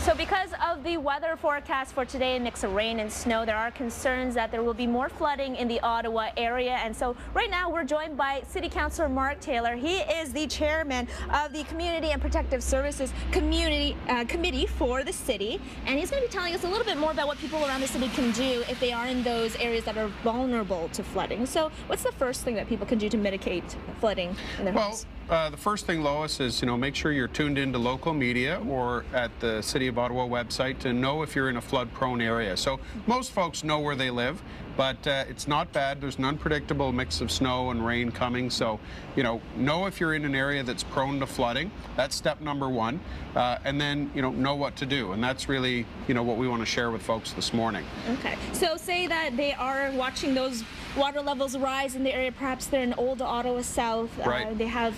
So because of the weather forecast for today, a mix of rain and snow, there are concerns that there will be more flooding in the Ottawa area. And so right now we're joined by City Councillor Mark Taylor. He is the chairman of the Community and Protective Services Committee for the city. And he's going to be telling us a little bit more about what people around the city can do if they are in those areas that are vulnerable to flooding. So what's the first thing that people can do to mitigate flooding in their homes? The first thing, Lois, is make sure you're tuned into local media or at the City of Ottawa website to know if you're in a flood-prone area. So most folks know where they live, but it's not bad. There's an unpredictable mix of snow and rain coming. So know if you're in an area that's prone to flooding. That's step number one, and then know what to do. And that's really what we want to share with folks this morning. Okay. So say that they are watching those water levels rise in the area. Perhaps they're in Old Ottawa South. Right. They have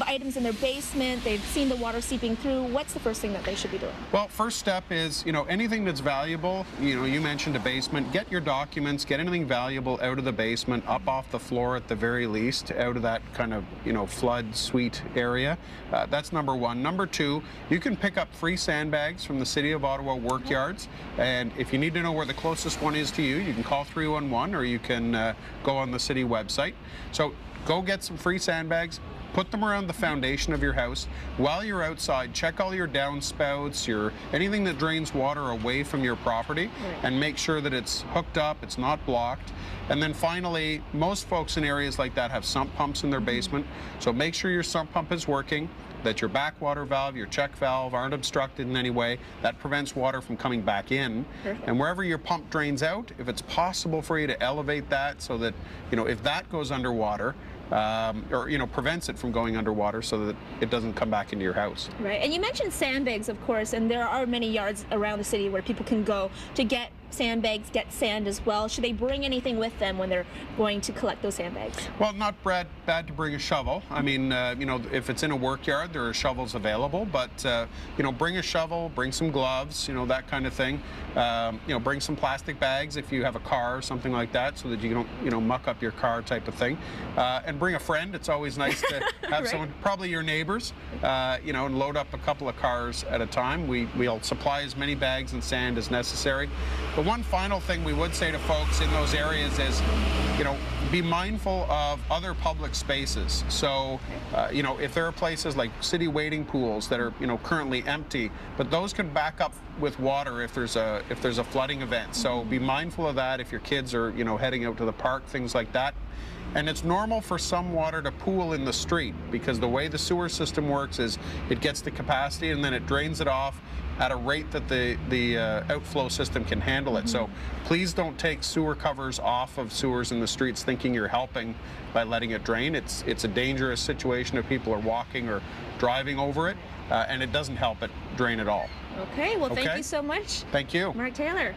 items in their basement. They've seen the water seeping through. What's the first thing that they should be doing? Well, first step is anything that's valuable. You mentioned a basement. Get your documents. Get anything valuable out of the basement, up off the floor at the very least, out of that kind of flood suite area. That's number one. Number two, you can pick up free sandbags from the City of Ottawa work yards, and if you need to know where the closest one is to you, you can call 311 or you can go on the city website. So go get some free sandbags. Put them around the foundation of your house. While you're outside, check all your downspouts, anything that drains water away from your property, and make sure that it's hooked up, it's not blocked. And then finally, most folks in areas like that have sump pumps in their basement, so make sure your sump pump is working, that your backwater valve, your check valve aren't obstructed in any way. That prevents water from coming back in. Perfect. And wherever your pump drains out, if it's possible for you to elevate that so that, if that goes underwater, or prevents it from going underwater so that it doesn't come back into your house. Right, and you mentioned sandbags, of course, and there are many yards around the city where people can go to get sandbags, get sand as well. Should they bring anything with them when they're going to collect those sandbags? Well, not bad to bring a shovel. I mean, if it's in a work yard, there are shovels available, but bring a shovel, bring some gloves, that kind of thing. Bring some plastic bags if you have a car or something like that, so that you don't muck up your car, type of thing. And bring a friend. It's always nice to have someone, probably your neighbors, and load up a couple of cars at a time. We'll supply as many bags and sand as necessary. The one final thing we would say to folks in those areas is, be mindful of other public spaces. So, if there are places like city wading pools that are, currently empty, but those can back up with water if there's a flooding event. So be mindful of that if your kids are, heading out to the park, things like that. And it's normal for some water to pool in the street because the way the sewer system works is it gets the capacity and then it drains it off at a rate that the outflow system can handle it. So please don't take sewer covers off of sewers in the streets thinking you're helping by letting it drain. It's a dangerous situation if people are walking or driving over it, and it doesn't help it drain at all. Okay, well, thank you so much. Thank you. Mark Taylor.